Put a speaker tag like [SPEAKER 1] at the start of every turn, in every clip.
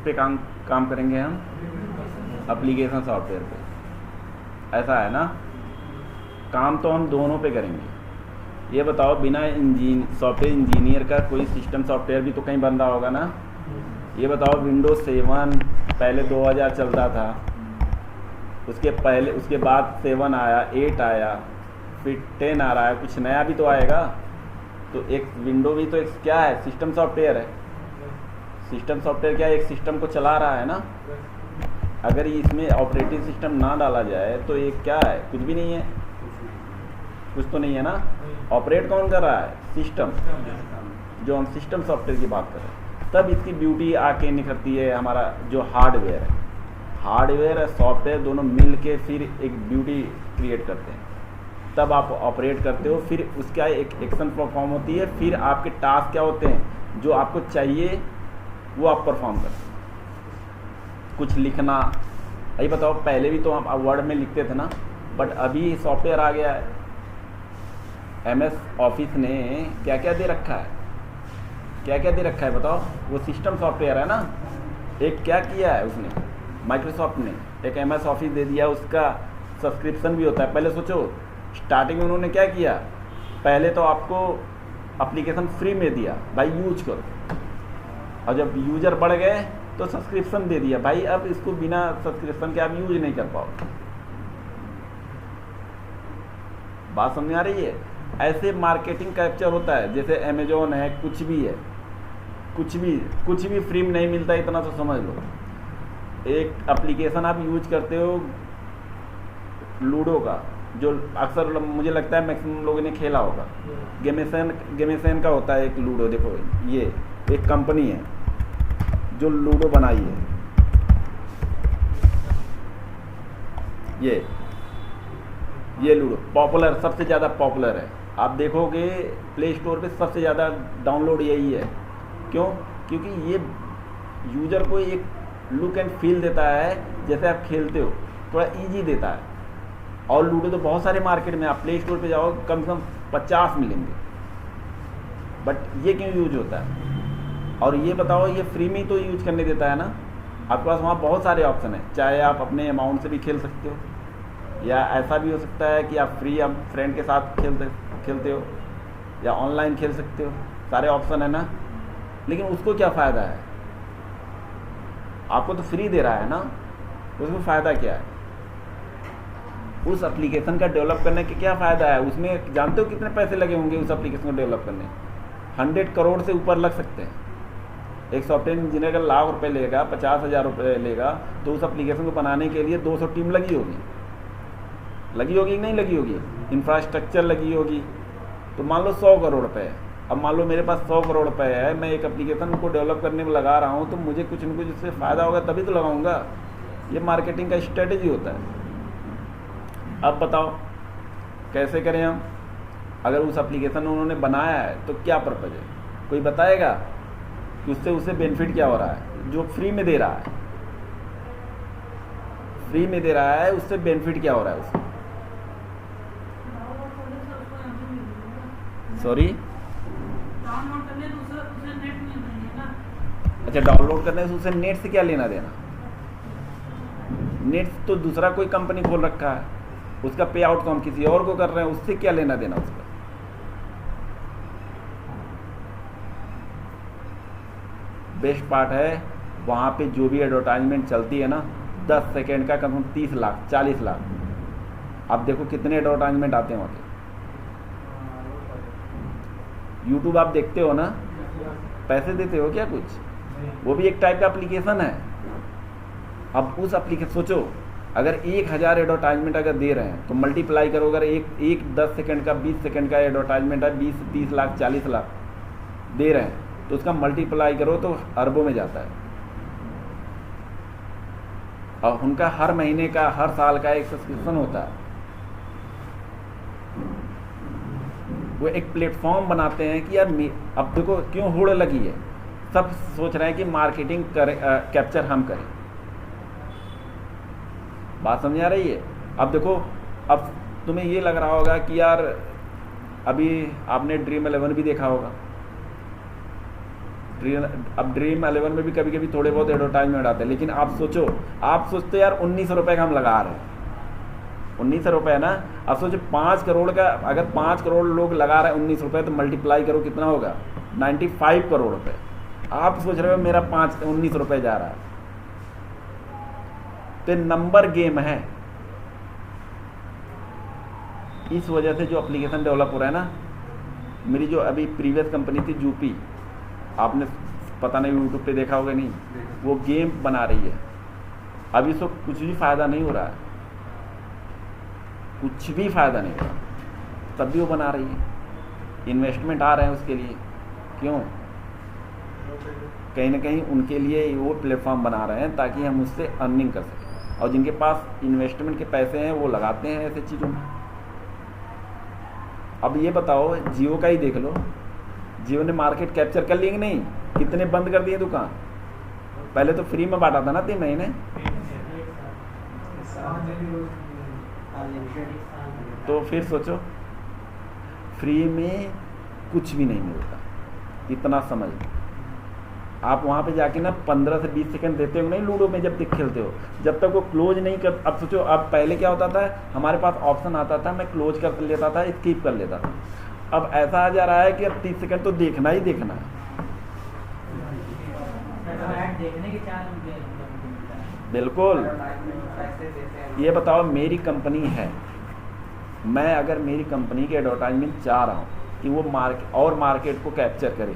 [SPEAKER 1] पे काम काम करेंगे हम? एप्लीकेशन सॉफ्टवेयर पे। ऐसा है ना, काम तो हम दोनों पे करेंगे। ये बताओ, बिना सॉफ्टवेयर इंजीनियर का कोई सिस्टम सॉफ्टवेयर भी तो कहीं बन रहा होगा ना। ये बताओ, विंडोज 7 पहले 2000 चलता था, उसके बाद 7 आया, 8 आया, फिर 10 आ रहा है, कुछ नया भी तो आएगा। तो एक विंडो भी तो एक क्या है, सिस्टम सॉफ्टवेयर है। सिस्टम सॉफ्टवेयर क्या है, एक सिस्टम को चला रहा है ना। अगर इसमें ऑपरेटिंग सिस्टम ना डाला जाए तो ये क्या है, कुछ भी नहीं है, कुछ तो नहीं है ना। ऑपरेट कौन कर रहा है, सिस्टम। जो हम सिस्टम सॉफ्टवेयर की बात कर रहे हैं, तब इसकी ब्यूटी आके निकलती है हमारा जो हार्डवेयर है। हार्डवेयर और सॉफ्टवेयर दोनों मिल के फिर एक ब्यूटी क्रिएट करते हैं, तब आप ऑपरेट करते हो। फिर उसका एक एक्शन परफॉर्म होती है, फिर आपके टास्क क्या होते हैं जो आपको चाहिए वो आप परफॉर्म करते हैं। कुछ लिखना, ये बताओ, पहले भी तो हम वर्ड में लिखते थे ना, बट अभी सॉफ्टवेयर आ गया है। MS ऑफिस ने क्या क्या दे रखा है, क्या क्या दे रखा है बताओ। वो सिस्टम सॉफ्टवेयर है ना। एक क्या किया है उसने, माइक्रोसॉफ्ट ने एक MS ऑफिस दे दिया, उसका सब्सक्रिप्शन भी होता है। पहले सोचो, स्टार्टिंग में उन्होंने क्या किया, पहले तो आपको एप्लीकेशन फ्री में दिया, भाई यूज करो, और जब यूजर बढ़ गए तो सब्सक्रिप्शन दे दिया, भाई अब इसको बिना सब्सक्रिप्शन के आप यूज नहीं कर पाओगे। बात समझ आ रही है? ऐसे मार्केटिंग कैप्चर होता है, जैसे अमेजोन है, कुछ भी है, कुछ भी फ्री में नहीं मिलता, इतना तो समझ लो। एक एप्लीकेशन आप यूज करते हो लूडो का, जो अक्सर मुझे लगता है मैक्सिमम लोगों ने खेला होगा। गेमेसन का होता है एक लूडो। देखो, ये एक कंपनी है जो लूडो बनाई है, ये लूडो पॉपुलर, सबसे ज़्यादा पॉपुलर है। आप देखोगे प्ले स्टोर पे सबसे ज़्यादा डाउनलोड यही है। क्यों? क्योंकि ये यूज़र को एक लुक एंड फील देता है जैसे आप खेलते हो, थोड़ा इजी देता है। और लूडो तो बहुत सारे मार्केट में, आप प्ले स्टोर पे जाओ कम से कम 50 मिलेंगे, बट ये क्यों यूज होता है? और ये बताओ, ये फ्री में तो यूज करने देता है ना। आपके पास वहाँ बहुत सारे ऑप्शन है, चाहे आप अपने अमाउंट से भी खेल सकते हो, या ऐसा भी हो सकता है कि आप फ्री आप फ्रेंड के साथ खेलते हो, या ऑनलाइन खेल सकते हो, सारे ऑप्शन है ना। लेकिन उसको क्या फ़ायदा है? आपको तो फ्री दे रहा है ना, उसमें फ़ायदा क्या है? उस एप्लीकेशन का डेवलप करने के क्या फ़ायदा है? उसमें जानते हो कितने पैसे लगे होंगे उस एप्लीकेशन को डेवलप करने? 100 करोड़ से ऊपर लग सकते हैं। एक सॉफ्टवेयर इंजीनियर का ₹1,00,000 लेगा, 50,000 रुपये लेगा, तो उस एप्लीकेशन को बनाने के लिए 200 टीम लगी होगी कि नहीं लगी होगी? इंफ्रास्ट्रक्चर लगी होगी। तो मान लो 100 करोड़ रुपये। अब मान लो मेरे पास 100 करोड़ रुपये है, मैं एक एप्लीकेशन को डेवलप करने में लगा रहा हूँ, तो मुझे कुछ न कुछ इससे फ़ायदा होगा तभी तो लगाऊंगा। ये मार्केटिंग का स्ट्रेटेजी होता है। अब बताओ कैसे करें हम? अगर उस एप्लीकेशन उन्होंने बनाया है तो क्या पर्पज़ है? कोई बताएगा कि उससे उसे बेनिफिट क्या हो रहा है? जो फ्री में दे रहा है, उससे बेनिफिट क्या हो रहा है उससे? सॉरी, अच्छा, डाउनलोड करने से उसे नेट से क्या लेना देना? नेट तो दूसरा कोई कंपनी खोल रखा है, उसका पे आउट तो हम किसी और को कर रहे हैं, उससे क्या लेना देना उसका? बेस्ट पार्ट है वहाँ पे जो भी एडवर्टाइजमेंट चलती है ना, 10 सेकेंड का कम से कम 30 लाख 40 लाख। आप देखो कितने एडवर्टाइजमेंट आते हैं वहाँ पे। यूट्यूब आप देखते हो ना, पैसे देते हो क्या कुछ? वो भी एक टाइप का एप्लीकेशन है। अब उस एप्लीकेशन सोचो, अगर 1000 एडवर्टाइजमेंट अगर दे रहे हैं तो मल्टीप्लाई करो, अगर एक 10 सेकंड का 20 सेकंड का एडवर्टाइजमेंट है, 20 30 लाख 40 लाख दे रहे हैं, तो उसका मल्टीप्लाई करो तो अरबों में जाता है। और उनका हर महीने का, हर साल का एक सब्सक्रिप्शन होता है। वो एक प्लेटफॉर्म बनाते हैं कि यार अब देखो क्यों होड़ लगी है, सब सोच रहे हैं कि मार्केटिंग कैप्चर हम करें। बात समझ आ रही है? अब देखो, अब तुम्हें ये लग रहा होगा कि यार अभी आपने ड्रीम 11 भी देखा होगा, अब ड्रीम 11 में भी कभी कभी थोड़े बहुत एडवर्टाइजमेंट आते हैं, लेकिन आप सोचो, आप सोचते यार 19 रुपये का हम लगा रहे हैं, 19 रुपये ना। अब सोचो 5 करोड़ का, अगर 5 करोड़ लोग लगा रहे हैं 19 रुपये, तो मल्टीप्लाई करो कितना होगा, 95 करोड़ रुपये। आप सोच रहे हो मेरा 19 रुपये जा रहा है, तो नंबर गेम है। इस वजह से जो एप्लीकेशन डेवलप हो रहा है ना, मेरी जो अभी प्रीवियस कंपनी थी जूपी, आपने पता नहीं यूट्यूब पे देखा होगा नहीं, वो गेम बना रही है। अभी इसको कुछ भी फ़ायदा नहीं हो रहा है, कुछ भी फ़ायदा नहीं हो रहा, तब भी वो बना रही है। इन्वेस्टमेंट आ रहे हैं उसके लिए, क्यों? कहीं ना कहीं उनके लिए वो प्लेटफॉर्म बना रहे हैं ताकि हम उससे अर्निंग कर सकें, और जिनके पास इन्वेस्टमेंट के पैसे हैं वो लगाते हैं ऐसे चीज़ों में। अब ये बताओ, जियो का ही देख लो, जियो ने मार्केट कैप्चर कर ली कि नहीं? कितने बंद कर दिए दुकान? पहले तो फ्री में बांटा था ना 3 महीने, तो फिर सोचो फ्री में कुछ भी नहीं मिलता, इतना समझ। आप वहाँ पे जाके ना 15 से 20 सेकंड देते हो नहीं लूडो में, जब तक खेलते हो, जब तक वो क्लोज नहीं कर। अब सोचो, अब पहले क्या होता था, हमारे पास ऑप्शन आता था, मैं क्लोज कर लेता था, स्किप कर लेता था। अब ऐसा आ जा रहा है कि अब 30 सेकंड तो देखना ही देखना है। बिल्कुल। ये बताओ, मेरी कंपनी है, मैं अगर मेरी कंपनी के एडवर्टाइजमेंट चाह रहा हूँ कि वो मार्केट को कैप्चर करे,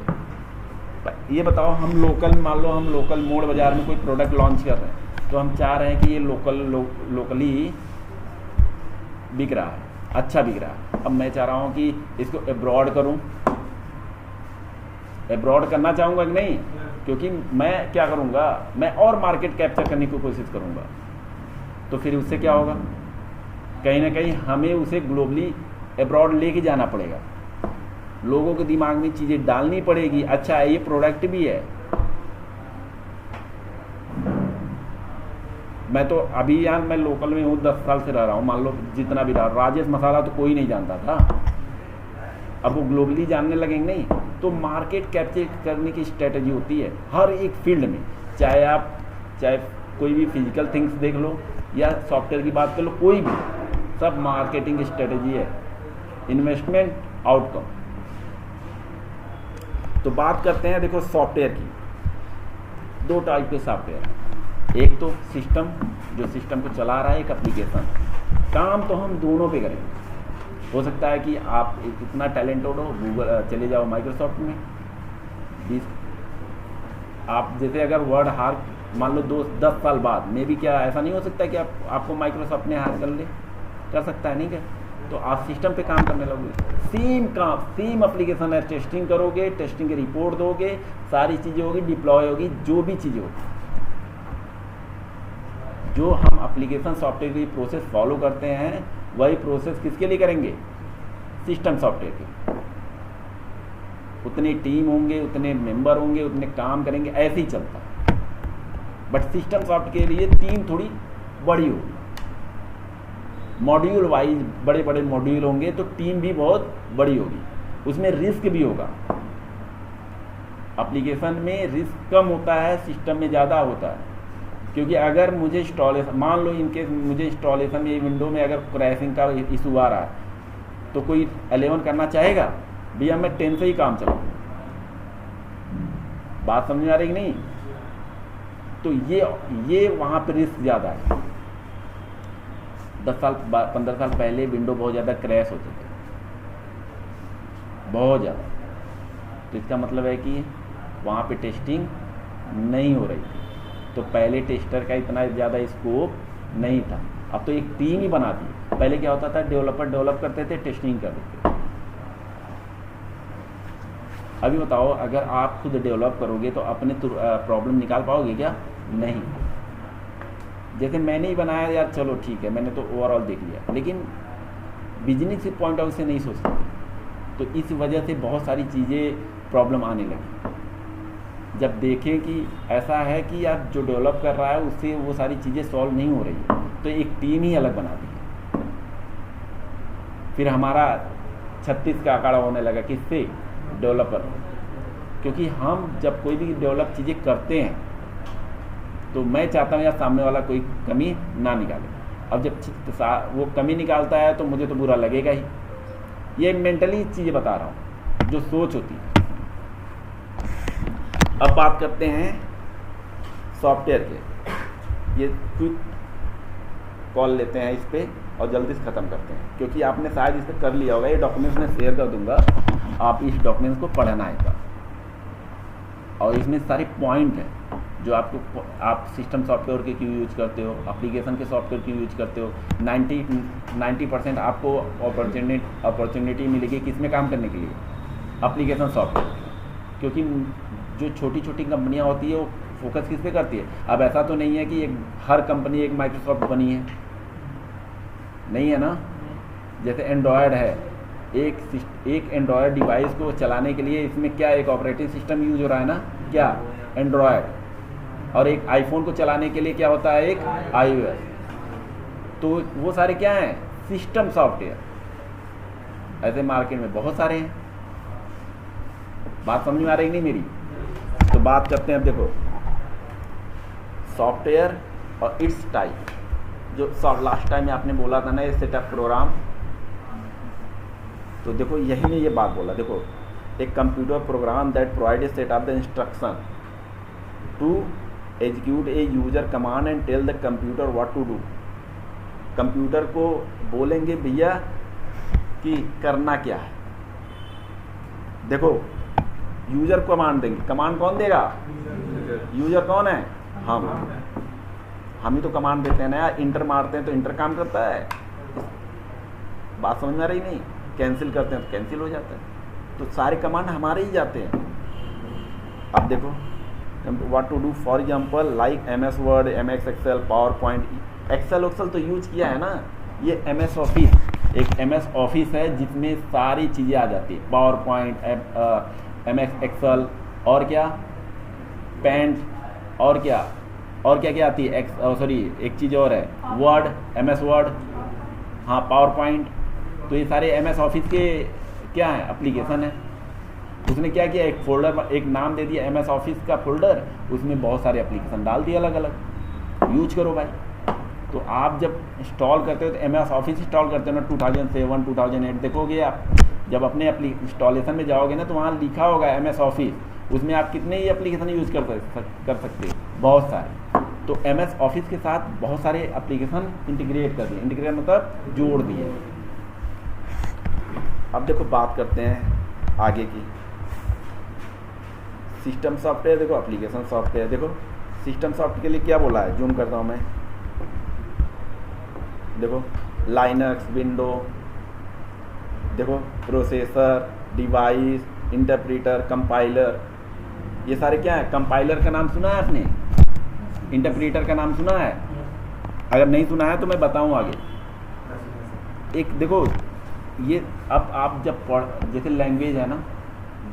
[SPEAKER 1] ये बताओ, हम लोकल, मान लो हम लोकल मोड़ बाज़ार में कोई प्रोडक्ट लॉन्च कर रहे हैं, तो हम चाह रहे हैं कि ये लोकली बिक रहा है, अच्छा बिक रहा है। अब मैं चाह रहा हूँ कि इसको एब्रॉड करूँ, एब्रॉड करना चाहूँगा कि नहीं, क्योंकि मैं क्या करूँगा, मैं और मार्केट कैप्चर करने की कोशिश करूँगा। तो फिर उससे क्या होगा, कहीं ना कहीं हमें उसे ग्लोबली एब्रॉड लेके जाना पड़ेगा, लोगों के दिमाग में चीज़ें डालनी पड़ेगी। अच्छा ये प्रोडक्ट भी है। मैं तो अभी यार मैं लोकल में हूँ, 10 साल से रह रहा हूँ, मान लो जितना भी रहा, राजेश मसाला तो कोई नहीं जानता था, अब वो ग्लोबली जानने लगेंगे नहीं। तो मार्केट कैप्चर करने की स्ट्रेटजी होती है हर एक फील्ड में, चाहे कोई भी फिजिकल थिंग्स देख लो या सॉफ्टवेयर की बात कर लो, कोई भी, सब मार्केटिंग की स्ट्रेटजी है, इन्वेस्टमेंट, आउटकम। तो बात करते हैं, देखो सॉफ्टवेयर की, 2 टाइप के सॉफ्टवेयर हैं। एक तो सिस्टम, जो सिस्टम को चला रहा है, एक एप्लीकेशन। काम तो हम दोनों पे करें। हो सकता है कि आप इतना टैलेंटेड हो, गूगल चले जाओ, माइक्रोसॉफ्ट में 20, आप जैसे अगर वर्ड हार मान लो 10 साल बाद में भी, क्या ऐसा नहीं हो सकता कि आपको माइक्रोसॉफ्ट ने हार कर सकता है, नहीं क्या? तो आप सिस्टम पे काम करने लगोगे, सेम काम, सेम एप्लीकेशन है, टेस्टिंग करोगे, टेस्टिंग की रिपोर्ट दोगे, सारी चीज़ें होगी, डिप्लॉय होगी, जो भी चीज़ें होगी, जो हम एप्लीकेशन सॉफ्टवेयर की प्रोसेस फॉलो करते हैं, वही प्रोसेस किसके लिए करेंगे? सिस्टम सॉफ्टवेयर के। उतनी टीम होंगे, उतने मेंबर होंगे, उतने काम करेंगे, ऐसे ही चलता है। बट सिस्टम सॉफ्टवेयर के लिए टीम थोड़ी बड़ी होगी, मॉड्यूल वाइज बड़े बड़े मॉड्यूल होंगे, तो टीम भी बहुत बड़ी होगी, उसमें रिस्क भी होगा। एप्लीकेशन में रिस्क कम होता है, सिस्टम में ज़्यादा होता है, क्योंकि अगर मुझे इंस्टॉलेशन, मान लो इनकेस मुझे इंस्टॉलेशन में विंडो में अगर क्रैशिंग का इशू आ रहा है, तो कोई 11 करना चाहेगा? भैया मैं 10 से ही काम चलाऊँ। बात समझ में आ रही कि नहीं? तो ये वहाँ पर रिस्क ज़्यादा है। 10 साल 15 साल पहले विंडो बहुत ज़्यादा क्रैश होते थे, बहुत ज़्यादा। तो इसका मतलब है कि वहाँ पे टेस्टिंग नहीं हो रही थी, तो पहले टेस्टर का इतना ज़्यादा स्कोप नहीं था। अब तो एक टीम ही बना दी। पहले क्या होता था, डेवलपर डेवलप करते थे, टेस्टिंग कर देते थे। अभी बताओ, अगर आप खुद डेवलप करोगे तो अपने प्रॉब्लम निकाल पाओगे क्या? नहीं। जैसे मैंने ही बनाया यार, चलो ठीक है, मैंने तो ओवरऑल देख लिया, लेकिन बिजनेस पॉइंट ऑफ व्यू से नहीं सोच सकते। तो इस वजह से बहुत सारी चीज़ें प्रॉब्लम आने लगी। जब देखें कि ऐसा है कि यार जो डेवलप कर रहा है उससे वो सारी चीज़ें सॉल्व नहीं हो रही है, तो एक टीम ही अलग बना दी। फिर हमारा 36 का आंकड़ा होने लगा, किससे? डेवलपर। क्योंकि हम जब कोई भी डेवलप चीज़ें करते हैं तो मैं चाहता हूँ यार सामने वाला कोई कमी ना निकाले। अब जब वो कमी निकालता है तो मुझे तो बुरा लगेगा ही। ये मेंटली चीज़ें बता रहा हूँ, जो सोच होती है। अब बात करते हैं सॉफ्टवेयर के। ये क्विक कॉल लेते हैं इस पर और जल्दी से ख़त्म करते हैं, क्योंकि आपने शायद इस पर कर लिया होगा। ये डॉक्यूमेंट्स मैं शेयर कर दूंगा, आप इस डॉक्यूमेंट्स को पढ़ना है का। और इसमें सारे पॉइंट हैं जो आपको, आप सिस्टम सॉफ्टवेयर के क्यों यूज करते हो, एप्लीकेशन के सॉफ्टवेयर क्यों यूज करते हो। 90% आपको अपॉर्चुनिटी मिलेगी किस में काम करने के लिए, एप्लीकेशन सॉफ्टवेयर। क्योंकि जो छोटी छोटी कंपनियां होती है वो फोकस किस पे करती है। अब ऐसा तो नहीं है कि हर कंपनी एक माइक्रोसॉफ्ट बनी है, नहीं है ना। जैसे एंड्रॉयड है, एक एंड्रॉयड डिवाइस को चलाने के लिए इसमें क्या एक ऑपरेटिंग सिस्टम यूज हो रहा है ना, क्या एंड्रॉयड। और एक आईफोन को चलाने के लिए क्या होता है, एक iOS। तो वो सारे क्या हैं, सिस्टम सॉफ्टवेयर। ऐसे मार्केट में बहुत सारे हैं। बात समझ में आ रही नहीं मेरी? तो बात करते हैं। अब देखो सॉफ्टवेयर और इट्स टाइप, जो लास्ट टाइम में आपने बोला था ना, ये सेटअप प्रोग्राम। तो देखो यही ने ये बात बोला। देखो एक computer program that provide a set of the instruction to execute a user command and tell the computer what to do. Computer को बोलेंगे भैया कि करना क्या है। देखो यूजर कमांड देंगे, कमांड कौन देगा, यूजर कौन है, हम ही तो कमांड देते हैं ना यार। इंटर मारते हैं तो इंटर काम करता है। बात समझ में आ रही नहीं? कैंसिल करते हैं तो कैंसिल हो जाता है। तो सारे कमांड हमारे ही जाते हैं। अब देखो what to do, for example like MS Word, MS Excel, PowerPoint. Excel तो यूज किया है ना। ये MS ऑफिस, एक MS ऑफिस है जिसमें सारी चीज़ें आ जाती है। पावर पॉइंट, MS एक्सेल, और क्या पेंट, और क्या क्या आती है, एक चीज़ और है वर्ड, MS वर्ड, हाँ पावर पॉइंट। तो ये सारे MS ऑफिस के क्या है, एप्लीकेशन है। उसने क्या किया, एक फोल्डर, एक नाम दे दिया MS ऑफिस का फोल्डर, उसमें बहुत सारे एप्लीकेशन डाल दिए अलग अलग, यूज करो भाई। तो आप जब इंस्टॉल करते हो तो MS ऑफिस इंस्टॉल करते हो ना 2007 2008, देखोगे आप जब अपने इंस्टॉलेशन में जाओगे ना तो वहाँ लिखा होगा MS ऑफिस। उसमें आप कितने ही एप्लीकेशन यूज कर सकते हो, बहुत सारे। तो MS ऑफिस के साथ बहुत सारे एप्लीकेशन इंटीग्रेट कर दिए। इंटीग्रेट मतलब जोड़ दिए। अब देखो बात करते हैं आगे की। सिस्टम सॉफ्टवेयर देखो, एप्लीकेशन सॉफ्टवेयर देखो। सिस्टम सॉफ्टवेयर के लिए क्या बोला है, जूम करता हूँ मैं। देखो लाइनक्स, विंडो, देखो प्रोसेसर, डिवाइस, इंटरप्रीटर, कंपाइलर, ये सारे क्या है। कंपाइलर का नाम सुना है आपने, इंटरप्रीटर का नाम सुना है? अगर नहीं सुना है तो मैं बताऊं आगे। एक देखो ये, अब आप जब जैसे लैंग्वेज है ना,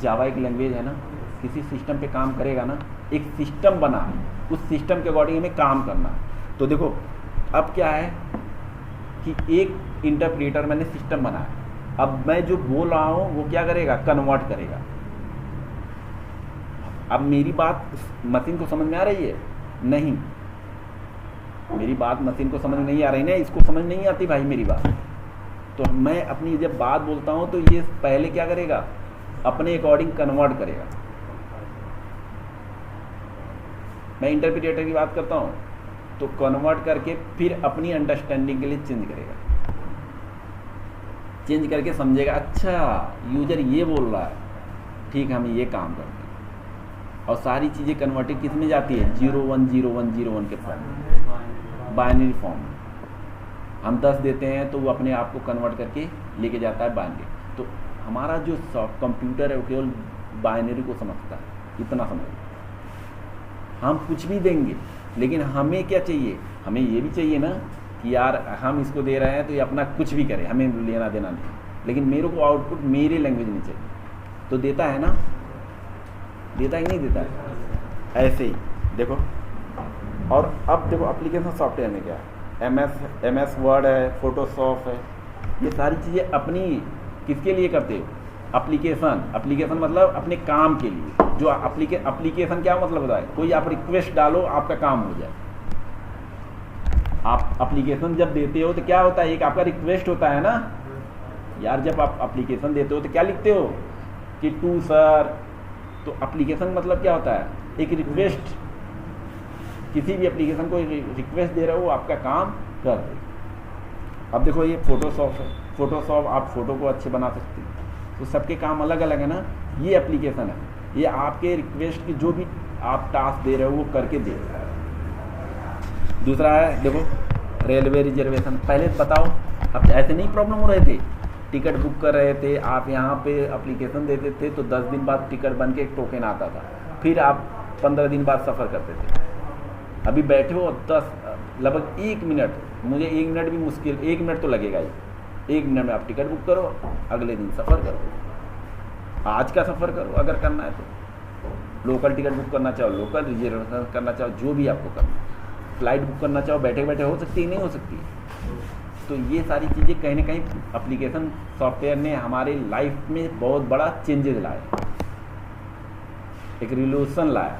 [SPEAKER 1] जावा एक लैंग्वेज है ना, किसी सिस्टम पे काम करेगा ना, एक सिस्टम बना है, उस सिस्टम के अकॉर्डिंग हमें काम करना है। तो देखो अब क्या है कि एक इंटरप्रीटर मैंने सिस्टम बनाया, अब मैं जो बोल रहा हूँ वो क्या करेगा, कन्वर्ट करेगा। अब मेरी बात मशीन को समझ में आ रही है? नहीं, मेरी बात मशीन को समझ नहीं आ रही ना, इसको समझ नहीं आती भाई मेरी बात। तो मैं अपनी जब बात बोलता हूँ तो ये पहले क्या करेगा, अपने अकॉर्डिंग कन्वर्ट करेगा। मैं इंटरप्रिटेटर की बात करता हूँ तो कन्वर्ट करके फिर अपनी अंडरस्टैंडिंग के लिए चेंज करेगा। चेंज करके समझेगा, अच्छा यूजर ये बोल रहा है, ठीक है हम ये काम करते हैं। और सारी चीज़ें कन्वर्टेड किस में जाती है, 010101 के फॉर्म में, बाइनरी फॉर्म में। हम 10 देते हैं तो वो अपने आप को कन्वर्ट करके लेके जाता है बाइनरी। तो हमारा जो कंप्यूटर है वो केवल बाइनरी को समझता है, इतना समझ। हम कुछ भी देंगे लेकिन हमें क्या चाहिए, हमें ये भी चाहिए ना कि यार हम इसको दे रहे हैं तो ये अपना कुछ भी करे, हमें लेना देना नहीं, लेकिन मेरे को आउटपुट मेरे लैंग्वेज में चाहिए। तो देता है ना, देता ही नहीं देता है, ऐसे ही देखो। और अब देखो एप्लीकेशन सॉफ्टवेयर में क्या है, MS वर्ड है, फोटोशॉप है, ये सारी चीज़ें अपनी किसके लिए करते हो, एप्लीकेशन मतलब अपने काम के लिए जो एप्लीकेशन क्या मतलब होता है, कोई आप रिक्वेस्ट डालो आपका काम हो जाए। आप एप्लीकेशन जब देते हो तो क्या होता है, एक आपका रिक्वेस्ट होता है ना यार। जब आप एप्लीकेशन देते हो तो क्या लिखते हो कि टू सर, तो एप्लीकेशन मतलब क्या होता है, एक रिक्वेस्ट। किसी भी एप्लीकेशन को रिक्वेस्ट दे रहे हो, आपका काम कर रहे हो। अब देखो ये फोटोशॉप है, फोटोशॉप आप फोटो को अच्छे बना सकते हैं, तो सबके काम अलग अलग है ना। ये एप्लीकेशन है, ये आपके रिक्वेस्ट की जो भी आप टास्क दे रहे हो वो करके दे रहे हो। दूसरा है देखो रेलवे रिजर्वेशन। पहले बताओ, अब ऐसे नहीं प्रॉब्लम हो रहे थे, टिकट बुक कर रहे थे आप, यहाँ पे एप्लीकेशन देते थे तो 10 दिन बाद टिकट बन के एक टोकन आता था, फिर आप 15 दिन बाद सफ़र करते थे। अभी बैठे हो 10 लगभग 1 मिनट, मुझे 1 मिनट भी मुश्किल, 1 मिनट तो लगेगा ही। 1 मिनट में आप टिकट बुक करो, अगले दिन सफ़र करो। आज का सफ़र करो अगर करना है तो। लोकल टिकट बुक करना चाहो लोकल, रिजर्वेशन करना चाहो जो भी आपको करना, फ्लाइट बुक करना चाहो बैठे बैठे हो सकती है, नहीं हो सकती। तो ये सारी चीज़ें कहीं ना कहीं एप्लीकेशन सॉफ्टवेयर ने हमारे लाइफ में बहुत बड़ा चेंजेस लाया, एक रिवोल्यूशन लाया,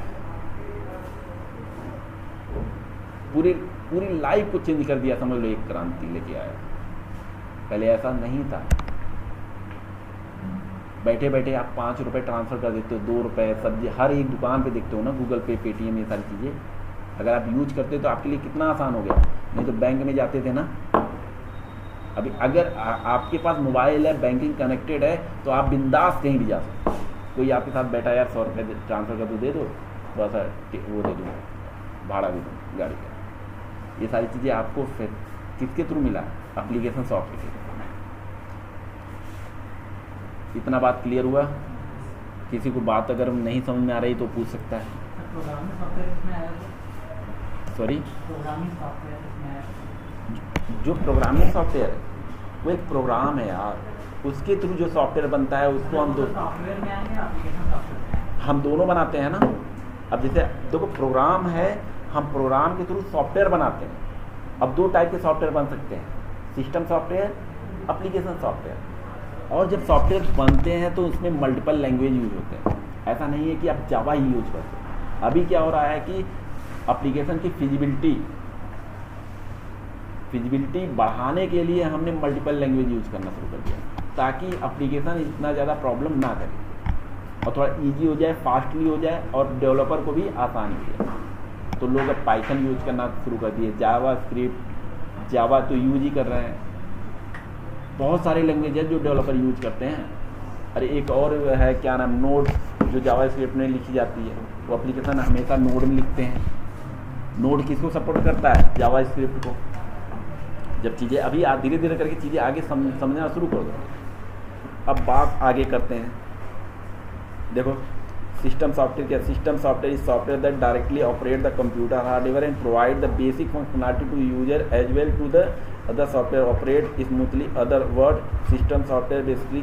[SPEAKER 1] पूरी लाइफ को चेंज कर दिया, समझ लो एक क्रांति लेके आया। पहले ऐसा नहीं था। बैठे बैठे आप 5 रुपए ट्रांसफ़र कर देते हो, 2 रुपए सब्जी हर एक दुकान पे देखते हो ना, गूगल पे, पेटीएम, ये सारी चीज़ें अगर आप यूज करते हो तो आपके लिए कितना आसान हो गया। नहीं तो बैंक में जाते थे ना। अभी अगर आपके पास मोबाइल है, बैंकिंग कनेक्टेड है, तो आप बिंदास कहीं भी जा सकते हो। कोई आपके साथ बैठा यार 100 रुपये ट्रांसफ़र कर दो, दे दो, थोड़ा सा वो दे दो, भाड़ा दे दो गाड़ी का। ये सारी चीज़ें आपको फिर किसके थ्रू मिला, एप्लीकेशन सॉफ्टवेयर। इतना बात क्लियर हुआ? किसी को बात अगर नहीं समझ में आ रही तो पूछ सकता है। सॉरी, जो प्रोग्रामिंग सॉफ्टवेयर है वो एक प्रोग्राम है यार, उसके थ्रू जो सॉफ्टवेयर बनता है उसको हम दोनों बनाते हैं ना। अब जैसे देखो प्रोग्राम है, हम प्रोग्राम के थ्रू सॉफ्टवेयर बनाते हैं। अब 2 टाइप के सॉफ्टवेयर बन सकते हैं, सिस्टम सॉफ्टवेयर, एप्लीकेशन सॉफ्टवेयर। और जब सॉफ्टवेयर बनते हैं तो उसमें मल्टीपल लैंग्वेज यूज होते हैं। ऐसा नहीं है कि आप जावा ही यूज करते हैं। अभी क्या हो रहा है कि एप्लीकेशन की फिजिबिलिटी बढ़ाने के लिए हमने मल्टीपल लैंग्वेज यूज करना शुरू कर दिया, ताकि एप्लीकेशन इतना ज़्यादा प्रॉब्लम ना करे और थोड़ा इजी हो जाए, फास्टली हो जाए और डेवलपर को भी आसानी हो जाए। तो लोग अब पाइथन यूज करना शुरू कर दिए, जावा स्क्रिप्ट, जावा तो यूज ही कर रहे हैं। बहुत सारे लैंग्वेज है जो डेवलपर यूज करते हैं। अरे एक और है क्या नाम, नोड, जो जावा स्क्रिप्ट में लिखी जाती है, वो एप्लीकेशन हमेशा नोड में लिखते हैं। नोड किसको सपोर्ट करता है, जावा स्क्रिप्ट को। जब चीज़ें अभी धीरे धीरे करके चीज़ें आगे समझना शुरू कर दो। अब बात आगे करते हैं। देखो सिस्टम सॉफ्टवेयर क्या, system software is software that directly operate the computer hardware and provide the basic functionality to user as well to the other software operate smoothly. Other word, system software basically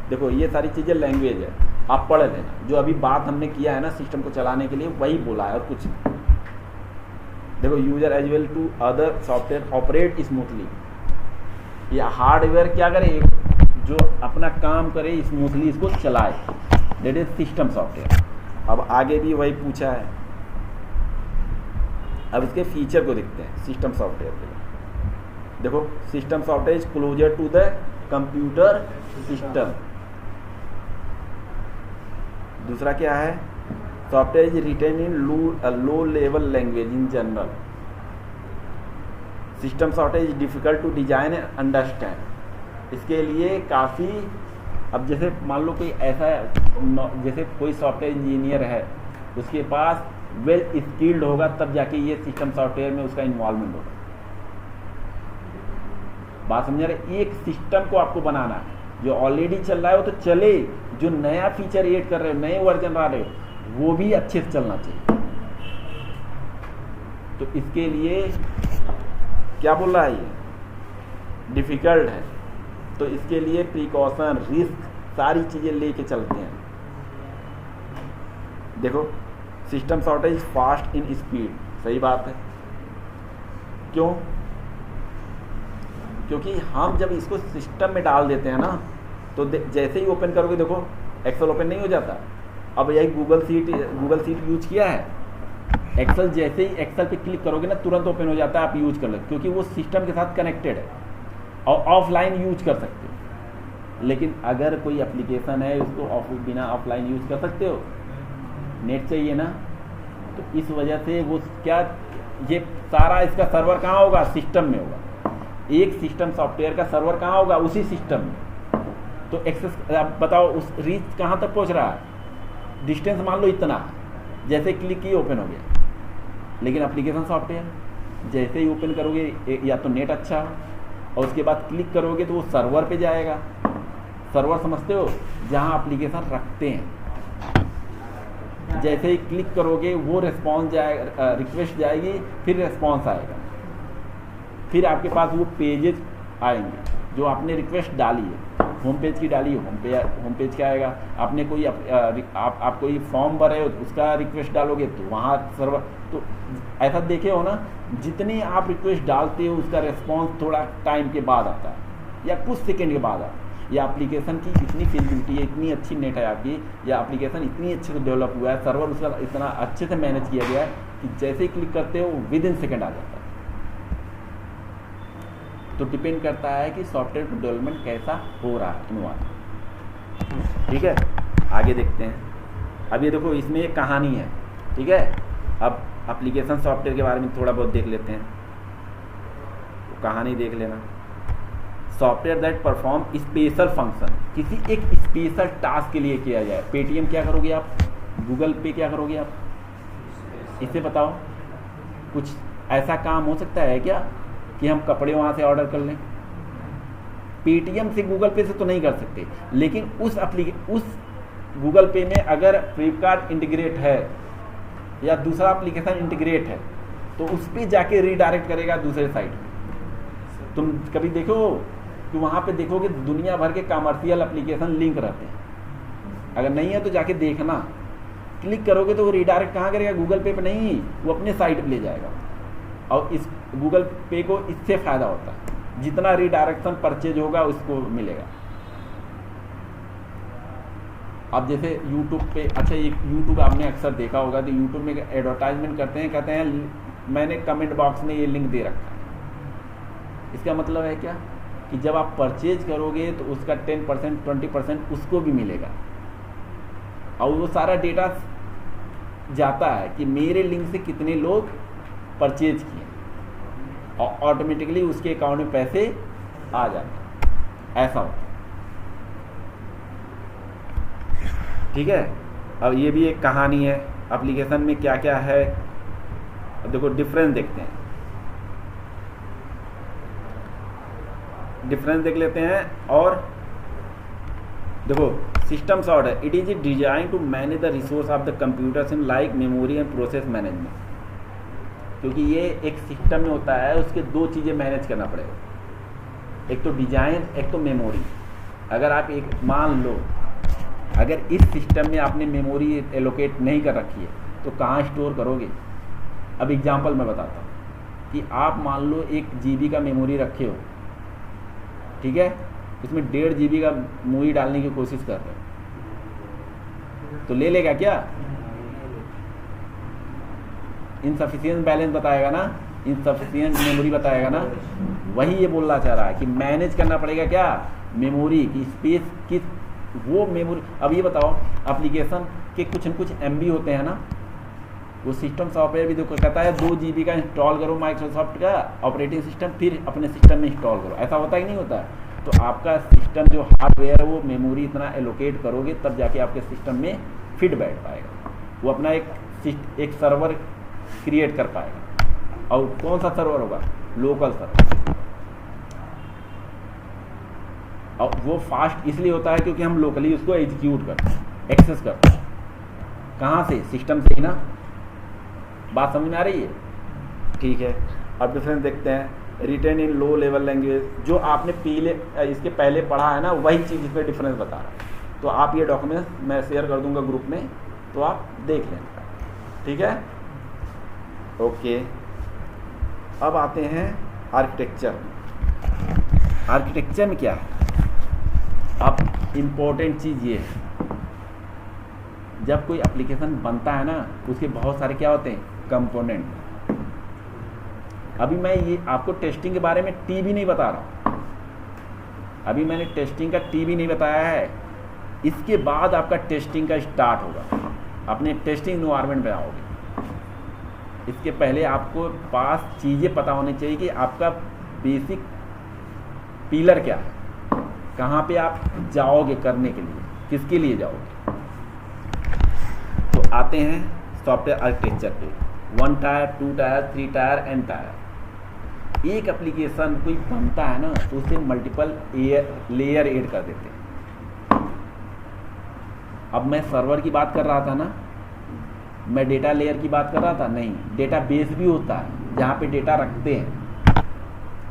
[SPEAKER 1] देखो ये सारी चीज़ें language है, आप पढ़ लेना। जो अभी बात हमने किया है ना सिस्टम को चलाने के लिए, वही बोला है और कुछ नहीं। देखो user as well to other software operate smoothly, या हार्डवेयर क्या करे, जो अपना काम करे स्मूथली, इसको चलाए, दैट इज सिस्टम सॉफ्टवेयर। अब आगे भी वही पूछा है। अब इसके फीचर को देखते हैं सिस्टम सॉफ्टवेयर के। देखो system software is closer to the computer system. दूसरा क्या है, software is written in low level language in general. System software is difficult to design and understand. इसके लिए काफ़ी, अब जैसे मान लो कोई ऐसा, जैसे कोई सॉफ्टवेयर इंजीनियर है, उसके पास वेल स्किल्ड होगा तब जाके ये सिस्टम सॉफ्टवेयर में उसका इन्वॉल्वमेंट होगा। बात समझ रहे, एक सिस्टम को आपको बनाना है, जो ऑलरेडी चल रहा है वो तो चले, जो नया फीचर ऐड कर रहे हो, नए वर्जन ला रहे हो, वो भी अच्छे से चलना चाहिए। तो इसके लिए क्या बोल रहा है, ये डिफिकल्ट है, तो इसके लिए प्रिकॉशन, रिस्क, सारी चीजें लेके चलते हैं। देखो system software is fast in speed, सही बात है। क्यों? क्योंकि हम जब इसको सिस्टम में डाल देते हैं ना, तो जैसे ही ओपन करोगे, देखो एक्सेल ओपन नहीं हो जाता। अब यही गूगल सीट यूज किया है, एक्सेल जैसे ही एक्सेल पे क्लिक करोगे ना तुरंत ओपन हो जाता है, आप यूज कर लो, क्योंकि वो सिस्टम के साथ कनेक्टेड है और ऑफलाइन यूज कर सकते हो। लेकिन अगर कोई एप्लीकेशन है उसको बिना ऑफलाइन यूज कर सकते हो, नेट चाहिए ना, तो इस वजह से वो क्या, ये सारा इसका सर्वर कहाँ होगा, सिस्टम में होगा। एक सिस्टम सॉफ्टवेयर का सर्वर कहाँ होगा, उसी सिस्टम में। तो एक्सेस आप बताओ उस रीच कहाँ तक पहुँच रहा है, डिस्टेंस मान लो इतना, जैसे क्लिक की ओपन हो गया। लेकिन एप्लीकेशन सॉफ्टवेयर जैसे ही ओपन करोगे, या तो नेट अच्छा हो और उसके बाद क्लिक करोगे तो वो सर्वर पे जाएगा। सर्वर समझते हो, जहाँ एप्लीकेशन रखते हैं, जैसे ही क्लिक करोगे वो रिस्पॉन्स जाएगा, रिक्वेस्ट जाएगी, फिर रिस्पॉन्स आएगा, फिर आपके पास वो पेजेस आएंगे जो आपने रिक्वेस्ट डाली है। होम पेज की डाली है, होम पेज क्या आएगा, आपने कोई आप कोई फॉर्म भरे हो तो उसका रिक्वेस्ट डालोगे तो वहाँ सर्वर। तो ऐसा देखे हो ना, जितनी आप रिक्वेस्ट डालते हो उसका रिस्पॉन्स थोड़ा टाइम के बाद आता है या कुछ सेकेंड के बाद आता है। या एप्लीकेशन की इतनी फीजिबिलिटी है, इतनी अच्छी नेट है आपकी, या एप्लीकेशन इतनी अच्छे से डेवलप हुआ है, सर्वर उसका इतना अच्छे से मैनेज किया गया है कि जैसे ही क्लिक करते हो विद इन सेकेंड आ जाता है। तो डिपेंड करता है कि सॉफ्टवेयर डेवलपमेंट कैसा हो रहा है इन्वायरमेंट। ठीक है, आगे देखते हैं। अब ये देखो, इसमें एक कहानी है। ठीक है, अब एप्लीकेशन सॉफ्टवेयर के बारे में थोड़ा बहुत देख लेते हैं, तो कहानी देख लेना। Software that perform special function, किसी एक स्पेशल टास्क के लिए किया जाए। पेटीएम क्या करोगे आप, गूगल पे क्या करोगे आप, इससे बताओ। कुछ ऐसा काम हो सकता है क्या कि हम कपड़े वहाँ से ऑर्डर कर लें? पेटीएम से गूगल पे से तो नहीं कर सकते, लेकिन उस गूगल पे में अगर फ्लिपकार्ट इंटीग्रेट है या दूसरा एप्लीकेशन इंटीग्रेट है तो उस पर जाके रीडायरेक्ट करेगा दूसरे साइट। तुम कभी देखो कि वहाँ पे देखोगे दुनिया भर के कमर्शियल एप्लीकेशन लिंक रहते हैं। अगर नहीं है तो जाके देखना, क्लिक करोगे तो वो रीडायरेक्ट कहाँ करेगा, गूगल पे नहीं, वो अपने साइट पे ले जाएगा। और इस गूगल पे को इससे फ़ायदा होता है, जितना रीडायरेक्शन परचेज होगा उसको मिलेगा। अब जैसे यूट्यूब पे, अच्छा एक यूट्यूब आपने अक्सर देखा होगा, तो यूट्यूब में एडवर्टाइजमेंट करते हैं, कहते हैं मैंने कमेंट बॉक्स में ये लिंक दे रखा है। इसका मतलब है क्या कि जब आप परचेज करोगे तो उसका 10% 20% उसको भी मिलेगा, और वो सारा डेटा जाता है कि मेरे लिंक से कितने लोग परचेज किए, और ऑटोमेटिकली उसके अकाउंट में पैसे आ जाते हैं। ऐसा होता है। ठीक है, अब ये भी एक कहानी है एप्लीकेशन में क्या क्या है। अब देखो डिफरेंस देखते हैं, डिफरेंस देख लेते हैं। और देखो सिस्टम सॉर्ट है, it is design to manage the resource of the computers in like memory and process management. क्योंकि ये एक सिस्टम में होता है, उसके दो चीज़ें मैनेज करना पड़ेगा, एक तो डिजाइन, एक तो मेमोरी। अगर आप एक मान लो, अगर इस सिस्टम में आपने मेमोरी एलोकेट नहीं कर रखी है तो कहाँ स्टोर करोगे? अब एग्जांपल मैं बताता हूँ कि आप मान लो 1 GB का मेमोरी रखे हो, ठीक है, उसमें 1.5 GB का मूवी डालने की कोशिश कर रहे हो, तो ले लेगा क्या? इनसफिशिएंट बैलेंस बताएगा ना, इनसफिशिएंट मेमोरी बताएगा ना। वही ये बोलना चाह रहा है कि मैनेज करना पड़ेगा क्या, मेमोरी की स्पेस की, वो मेमोरी। अब ये बताओ, एप्लीकेशन के कुछ न कुछ MB होते हैं ना, वो सिस्टम सॉफ्टवेयर भी देखो कहता है 2 GB का इंस्टॉल करो माइक्रोसॉफ्ट का ऑपरेटिंग सिस्टम, फिर अपने सिस्टम में इंस्टॉल करो। ऐसा होता है कि नहीं होता है? तो आपका सिस्टम जो हार्डवेयर है वो मेमोरी इतना एलोकेट करोगे तब जाके आपके सिस्टम में फिट बैठ पाएगा, वो अपना एक सर्वर क्रिएट कर पाएगा। और कौन सा सर्वर होगा? Local server. और वो फास्ट इसलिए होता है क्योंकि हम लोकली उसको एग्जीक्यूट करते हैं, एक्सेस करते हैं। कहाँ से? सिस्टम से ही ना। बात समझ में आ रही है? ठीक है, अब डिफरेंस देखते हैं। Retain in low level language, जो आपने इसके पहले पढ़ा है ना, वही चीज़ इसमें डिफरेंस बता रहा है। तो आप ये डॉक्यूमेंट्स मैं शेयर कर दूंगा ग्रुप में, तो आप देख लेना। ठीक है, ओके। अब आते हैं आर्किटेक्चर। आर्किटेक्चर में क्या है? अब इम्पोर्टेंट चीज़ ये है, जब कोई एप्लीकेशन बनता है ना उसके बहुत सारे क्या होते हैं कंपोनेंट। अभी मैं ये आपको टेस्टिंग के बारे में टी भी नहीं बता रहा, अभी मैंने टेस्टिंग का टी भी नहीं बताया है। इसके बाद आपका टेस्टिंग का स्टार्ट होगा, अपने टेस्टिंग एनवायरनमेंट में आओगे। इसके पहले आपको पास चीज़ें पता होनी चाहिए कि आपका बेसिक पिलर क्या है, कहाँ पे आप जाओगे करने के लिए, किसके लिए जाओगे। तो आते हैं सॉफ्टवेयर आर्किटेक्चर पे, 1 tyre 2 tyre 3 tyre n tyre. एक एप्लीकेशन कोई बनता है ना तो उसे मल्टीपल लेयर ऐड कर देते हैं। अब मैं सर्वर की बात कर रहा था ना, मैं डेटा लेयर की बात कर रहा था, नहीं, डेटा बेस भी होता है जहाँ पे डेटा रखते हैं।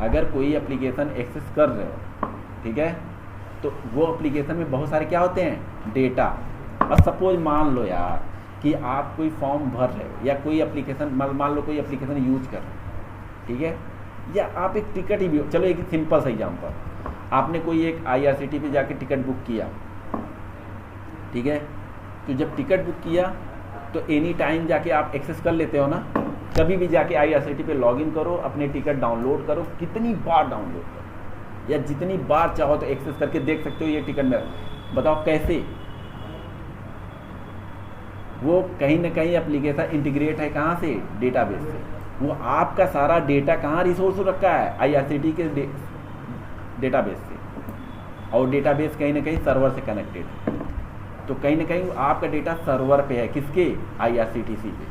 [SPEAKER 1] अगर कोई एप्लीकेशन एक्सेस कर रहे हो, ठीक है, तो वो एप्लीकेशन में बहुत सारे क्या होते हैं डेटा। और सपोज मान लो यार कि आप कोई फॉर्म भर रहे हो या कोई एप्लीकेशन मान लो कोई एप्लीकेशन यूज कर रहे हो, ठीक है, या आप एक टिकट ही भी, चलो एक सिंपल सा एग्जांपल, आपने कोई एक IRCTC पे जाके टिकट बुक किया, ठीक है, तो जब टिकट बुक किया तो एनी टाइम जाके आप एक्सेस कर लेते हो ना, कभी भी जाके IRCTC पे लॉगिन करो, अपने टिकट डाउनलोड करो, कितनी बार डाउनलोड करो या जितनी बार चाहो तो एक्सेस करके देख सकते हो ये टिकट मेरा। बताओ कैसे? वो कहीं ना कहीं एप्लीकेशन इंटीग्रेट है कहाँ से, डेटाबेस से। वो आपका सारा डेटा कहाँ रिसोर्स रखा है, IRCTC के डेटाबेस से, और डेटाबेस कहीं ना कहीं सर्वर से कनेक्टेड है। तो कहीं ना कहीं आपका डेटा सर्वर पे है, किसके, IRCTC पे,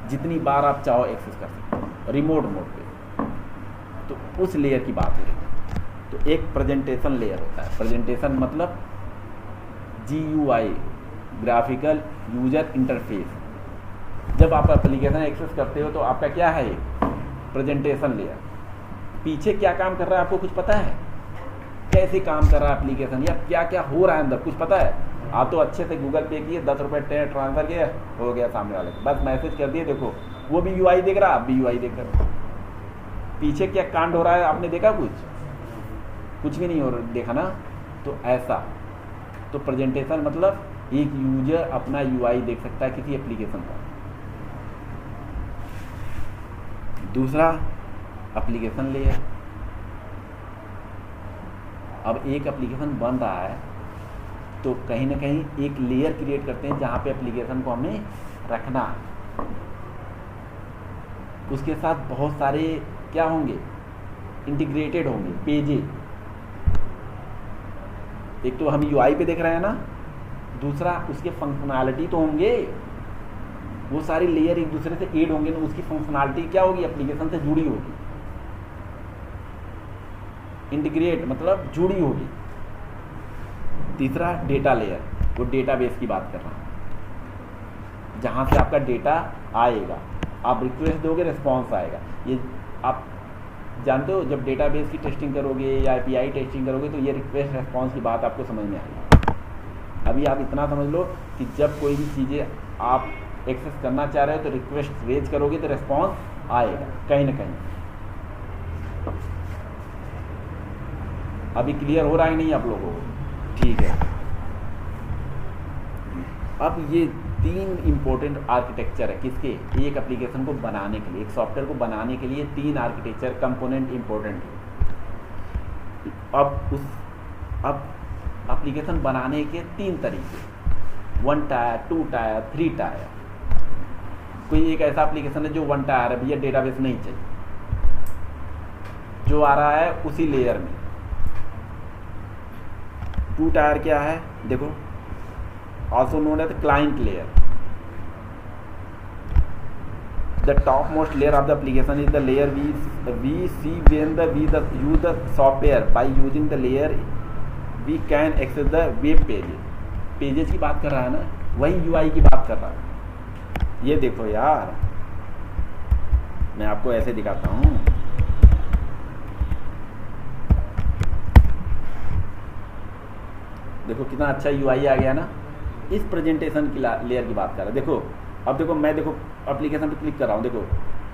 [SPEAKER 1] जितनी बार आप चाहो एक्सेस कर सकते हो रिमोट मोड पे। तो उस लेयर की बात है। तो एक प्रेजेंटेशन लेयर होता है, प्रेजेंटेशन मतलब GUI, ग्राफिकल यूजर इंटरफेस। जब आप एप्लीकेशन एक्सेस करते हो तो आपका क्या है, प्रेजेंटेशन लेयर। पीछे क्या काम कर रहा है आपको कुछ पता है, कैसे काम कर रहा है एप्लीकेशन, या क्या क्या हो रहा है अंदर कुछ पता है? आप तो अच्छे से गूगल पे किए, 10 रुपये ट्रांसफर किए, हो गया सामने वाले को, बस मैसेज कर दिए, देखो वो भी UI देख रहा, आप भी UI देख रहे हो। पीछे क्या कांड हो रहा है आपने देखा? कुछ भी नहीं हो रहा, देखा ना। तो ऐसा, तो प्रेजेंटेशन मतलब एक यूजर अपना UI देख सकता है किसी एप्लीकेशन का। दूसरा एप्लीकेशन लेयर। अब एक एप्लीकेशन बन रहा है तो कहीं ना कहीं एक लेयर क्रिएट करते हैं जहाँ पे एप्लीकेशन को हमें रखना है। उसके साथ बहुत सारे क्या होंगे, इंटीग्रेटेड होंगे पेजेस। एक तो हम UI पे देख रहे हैं ना, दूसरा उसके फंक्शनैलिटी तो होंगे, वो सारी लेयर एक दूसरे से ऐड होंगे ना, उसकी फंक्शनैलिटी क्या होगी, एप्लीकेशन से जुड़ी होगी। इंटीग्रेट मतलब जुड़ी होगी। तीसरा डेटा लेयर, वो डेटाबेस की बात कर रहा हूँ, जहाँ से आपका डेटा आएगा, आप रिक्वेस्ट दोगे रिस्पॉन्स आएगा। ये आप जानते हो, जब डेटाबेस की टेस्टिंग करोगे या API टेस्टिंग करोगे तो ये रिक्वेस्ट रिस्पॉन्स की बात आपको समझ में आएगी। अभी आप इतना समझ लो कि जब कोई भी चीज़ें आप एक्सेस करना चाह रहे हो तो रिक्वेस्ट रेज करोगे तो रिस्पॉन्स आएगा कहीं ना कहीं। अभी क्लियर हो रहा है नहीं आप लोगों को? ठीक है। अब ये 3 इंपॉर्टेंट आर्किटेक्चर है किसके, एक एप्लीकेशन को बनाने के लिए, एक सॉफ्टवेयर को बनाने के लिए 3 आर्किटेक्चर कंपोनेंट इंपॉर्टेंट है। अब एप्लीकेशन बनाने के 3 तरीके, 1 टायर 2 टायर 3 टायर। कोई एक ऐसा एप्लीकेशन है जो 1 टायर है, भैया डेटाबेस नहीं चाहिए, जो आ रहा है उसी लेयर में। 2 टायर क्या है देखो, also known as the client layer. The topmost layer of the application is the layer we see when we use the software. By using the layer we can access the web pages की बात कर रहा है ना, वही UI की बात कर रहा है। ये देखो यार, मैं आपको ऐसे दिखाता हूँ, देखो कितना अच्छा UI आ गया ना। इस प्रेजेंटेशन की लेयर की बात कर रहा है। देखो अब देखो, मैं देखो एप्लीकेशन पे क्लिक कर रहा हूँ, देखो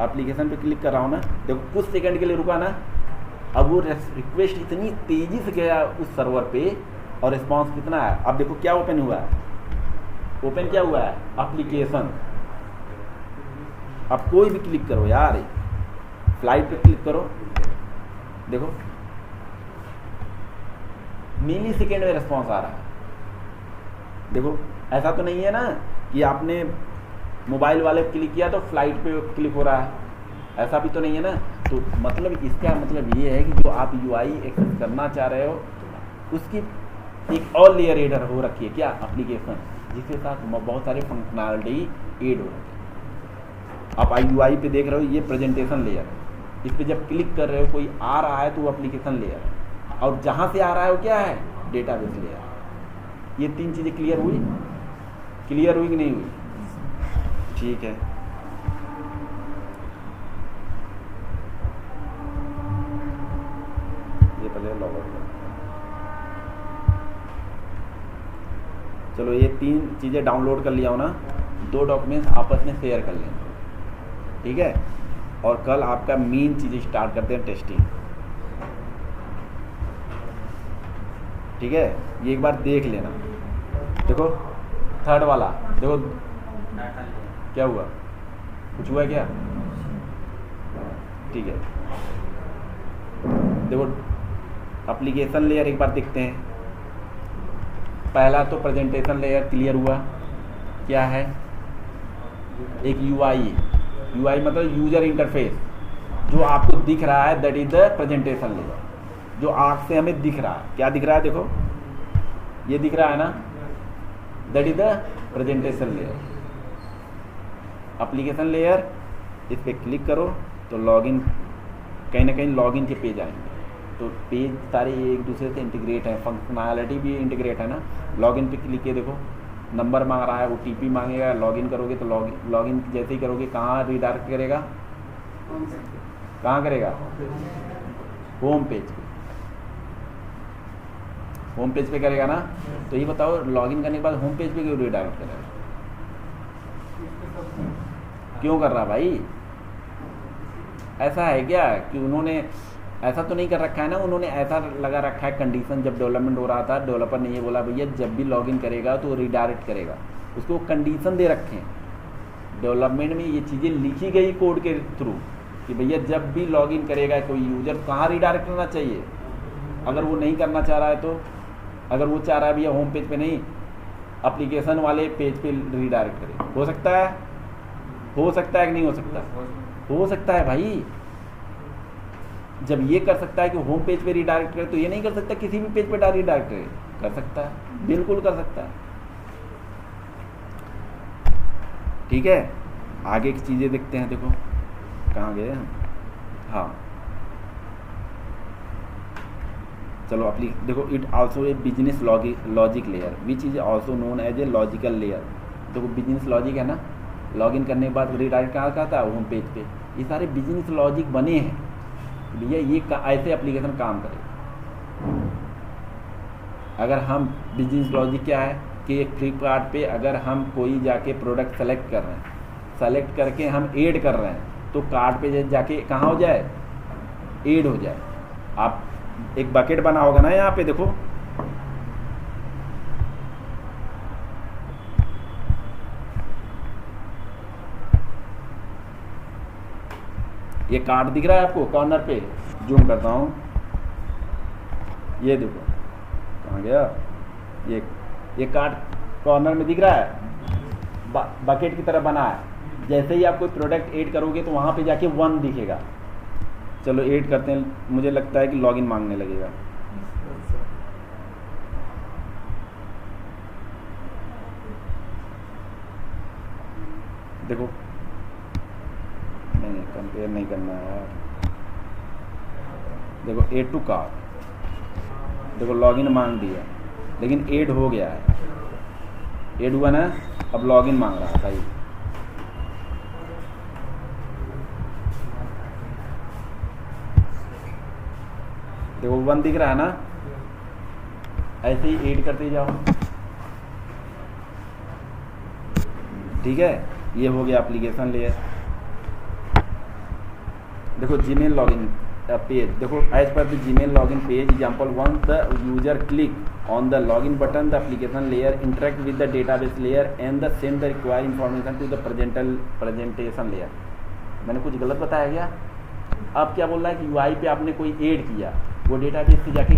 [SPEAKER 1] एप्लीकेशन पे क्लिक कर रहा हूँ ना, देखो कुछ सेकंड के लिए रुका ना, अब वो रिक्वेस्ट इतनी तेजी से गया उस सर्वर पे और रिस्पॉन्स कितना है। अब देखो क्या ओपन हुआ है, ओपन क्या हुआ है, एप्लीकेशन। अब कोई भी क्लिक करो यार, फ्लाइट पे क्लिक करो, देखो मिली सेकेंड में रिस्पॉन्स आ रहा है। देखो ऐसा तो नहीं है ना कि आपने मोबाइल वाले पे क्लिक किया तो फ्लाइट पे क्लिक हो रहा है, ऐसा भी तो नहीं है ना। तो मतलब इसका मतलब ये है कि जो आप यूआई एक्सेस करना चाह रहे हो उसकी एक और लेयर एड हो रखी है, क्या, एप्लीकेशन, जिसके साथ बहुत सारे फंक्शनैलिटी एड हो रखी है। आप यूआई पे देख रहे हो, ये प्रेजेंटेशन लेयर है, इस पर जब क्लिक कर रहे हो कोई आ रहा है तो वो एप्लीकेशन लेयर है, और जहाँ से आ रहा है वो क्या है, डेटाबेस लेयर। ये तीन चीज़ें क्लियर हुई, क्लियर हुई कि नहीं हुई? ठीक है, ये पहले लॉग आउट। चलो ये तीन चीज़ें डाउनलोड कर लिया हो ना, 2 डॉक्यूमेंट्स आपस में शेयर कर लेना, ठीक है। और कल आपका मेन चीज़ें स्टार्ट करते हैं, टेस्टिंग, ठीक है। ये एक बार देख लेना। देखो थर्ड वाला, देखो क्या हुआ, कुछ हुआ क्या? ठीक है, देखो एप्लीकेशन लेयर एक बार देखते हैं। पहला तो प्रेजेंटेशन लेयर क्लियर हुआ, क्या है, एक यूआई, यूआई मतलब यूजर इंटरफेस, जो आपको दिख रहा है, that is the presentation layer, जो आँख से हमें दिख रहा है। क्या दिख रहा है, देखो ये दिख रहा है ना, that is the presentation layer. Application layer, इस पर क्लिक करो तो लॉगिन, कहीं ना कहीं लॉगिन के पेज आएंगे, तो पेज सारे एक दूसरे से इंटीग्रेट है, फंक्शनैलिटी भी इंटीग्रेट है ना। लॉगिन पे क्लिक किए, देखो नंबर मांग रहा है, ओटीपी मांगेगा, लॉगिन करोगे तो लॉगिन जैसे ही करोगे कहाँ रीडायरेक्ट करेगा, कहाँ करेगा, होम पेज पे, होम पेज पे करेगा ना। तो ये बताओ लॉगिन करने के बाद होम पेज पे क्यों रीडायरेक्ट करेगा, क्यों कर रहा भाई? ऐसा है क्या कि उन्होंने ऐसा तो नहीं कर रखा है ना, उन्होंने ऐसा लगा रखा है कंडीशन, जब डेवलपमेंट हो रहा था डेवलपर ने ये बोला भैया जब भी लॉगिन करेगा तो रीडायरेक्ट करेगा, उसको कंडीशन दे रखे हैं। डेवलपमेंट में ये चीज़ें लिखी गई कोड के थ्रू कि भैया जब भी लॉगिन करेगा कोई यूजर कहाँ रीडायरेक्ट करना चाहिए। अगर वो नहीं करना चाह रहा है तो, अगर वो चाह रहा है भैया होम पेज पे नहीं, एप्लीकेशन वाले पेज पे रीडायरेक्ट करे, हो सकता है, हो सकता है कि नहीं हो सकता? हो सकता है भाई। जब ये कर सकता है कि होम पेज पे रीडायरेक्ट करे, तो ये नहीं कर सकता किसी भी पेज पे रीडायरेक्ट करे? कर सकता है, बिल्कुल कर सकता है, ठीक है। आगे की चीज़ें देखते हैं, देखो कहाँ गए हम, हाँ चलो देखो it also a business logic layer which is also known as a logical layer. देखो बिजनेस लॉजिक है ना, लॉगिन करने के बाद रीडायरेक्ट कहाँ करता है, होम पेज पे। ये सारे बिजनेस लॉजिक बने हैं भैया, ये ऐसे एप्लीकेशन काम करे। अगर हम बिजनेस लॉजिक क्या है कि एक फ्लिपकार्ट पे अगर हम कोई जाके प्रोडक्ट सेलेक्ट कर रहे हैं, सेलेक्ट करके हम ऐड कर रहे हैं, तो कार्ट पे जाके कहाँ हो जाए, ऐड हो जाए। आप एक बकेट बना होगा ना यहाँ पे, देखो ये कार्ड दिख रहा है आपको कॉर्नर पे, जूम करता हूँ, ये देखो कहाँ गया, ये कार्ड कॉर्नर में दिख रहा है, बकेट की तरह बना है। जैसे ही आप कोई प्रोडक्ट ऐड करोगे तो वहाँ पे जाके 1 दिखेगा। चलो ऐड करते हैं, मुझे लगता है कि लॉगिन मांगने लगेगा। देखो नहीं, कंपेयर नहीं करना है यार, देखो ऐड टू कार्ट, देखो लॉगिन मांग दिया, लेकिन ऐड हो गया है, ऐड हुआ ना, अब लॉगिन मांग रहा है भाई। देखो 1 दिख रहा है ना, ऐसे ही ऐड करते जाओ, ठीक है। ये हो गया एप्लीकेशन लेयर। देखो जीमेल लॉगिन पेज देखो, as per the Gmail login page example one the user click on the login button the application layer interact with the database layer and the send the required information to the presentation layer. मैंने कुछ गलत बताया क्या? अब क्या बोल रहा है कि यूआई पे आपने कोई ऐड किया, वो डेटाबेस से जाके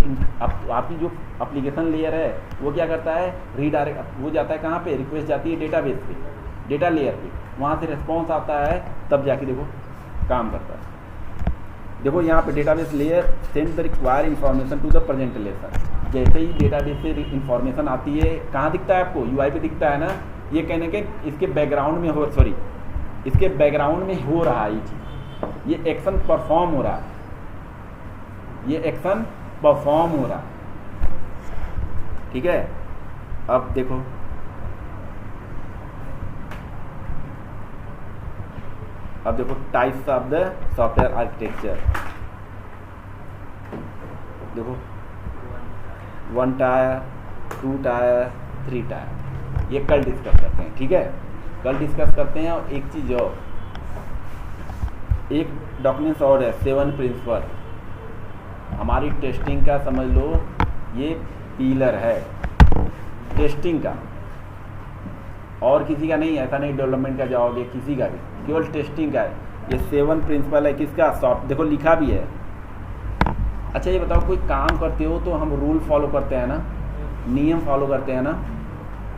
[SPEAKER 1] आपकी जो एप्लीकेशन लेयर है वो क्या करता है, रीडायरेक्ट वो जाता है कहाँ पे, रिक्वेस्ट जाती है डेटाबेस पे, डेटा लेयर पे, वहाँ से रिस्पॉन्स आता है, तब जाके देखो काम करता है। देखो यहाँ पे database layer send the required information to the presentation. जैसे ही डेटाबेस से इन्फॉर्मेशन आती है, कहाँ दिखता है आपको, यूआई पे दिखता है ना। ये कहने के इसके बैकग्राउंड में हो, सॉरी इसके बैकग्राउंड में हो रहा है ये चीज़, ये एक्शन परफॉर्म हो रहा है, ये एक्शन परफॉर्म हो रहा है, ठीक है। अब देखो types of the software architecture. देखो 1 टायर 2 टायर 3 टायर, ये कल डिस्कस करते हैं, ठीक है, कल डिस्कस करते हैं। और एक चीज़ और, एक डॉक्यूमेंट्स और है 7 प्रिंसिपल, हमारी टेस्टिंग का समझ लो ये पिलर है टेस्टिंग का, और किसी का नहीं, ऐसा नहीं डेवलपमेंट का जाओगे, किसी का भी, केवल टेस्टिंग का है। ये 7 प्रिंसिपल है किसका, सॉफ्ट, देखो लिखा भी है। अच्छा ये बताओ, कोई काम करते हो तो हम रूल फॉलो करते हैं ना, नियम फॉलो करते हैं ना।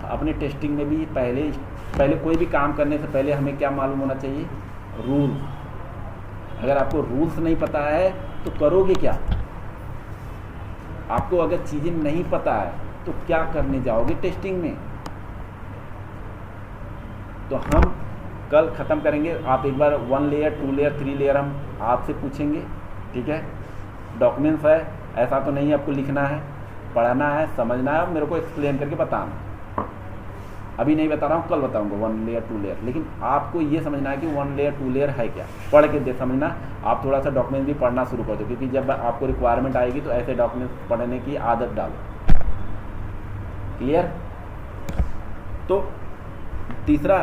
[SPEAKER 1] अपने टेस्टिंग में भी पहले कोई भी काम करने से पहले हमें क्या मालूम होना चाहिए, रूल। अगर आपको रूल्स नहीं पता है तो करोगे क्या? आपको अगर चीज़ें नहीं पता है तो क्या करने जाओगे टेस्टिंग में? तो हम कल ख़त्म करेंगे। आप एक बार 1 लेयर 2 लेयर 3 लेयर हम आपसे पूछेंगे, ठीक है। डॉक्यूमेंट्स है, ऐसा तो नहीं आपको लिखना है, पढ़ना है, समझना है और मेरे को एक्सप्लेन करके बताना। अभी नहीं बता रहा हूँ, कल बताऊँगा 1 लेयर 2 लेयर। लेकिन आपको ये समझना है कि 1 लेयर 2 लेयर है क्या, पढ़ के समझना। आप थोड़ा सा डॉक्यूमेंट भी पढ़ना शुरू कर दो, क्योंकि जब आपको रिक्वायरमेंट आएगी तो ऐसे डॉक्यूमेंट्स पढ़ने की आदत डालो। क्लियर? तो तीसरा,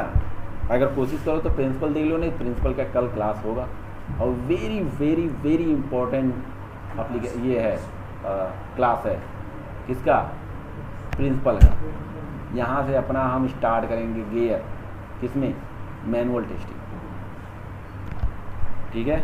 [SPEAKER 1] अगर कोशिश करो तो प्रिंसिपल देख लो, नहीं प्रिंसिपल का कल क्लास होगा। और वेरी वेरी वेरी इम्पोर्टेंट ये है क्लास है, किसका, प्रिंसिपल का। यहाँ से अपना हम स्टार्ट करेंगे गियर, किसमें, मैनुअल टेस्टिंग, ठीक है।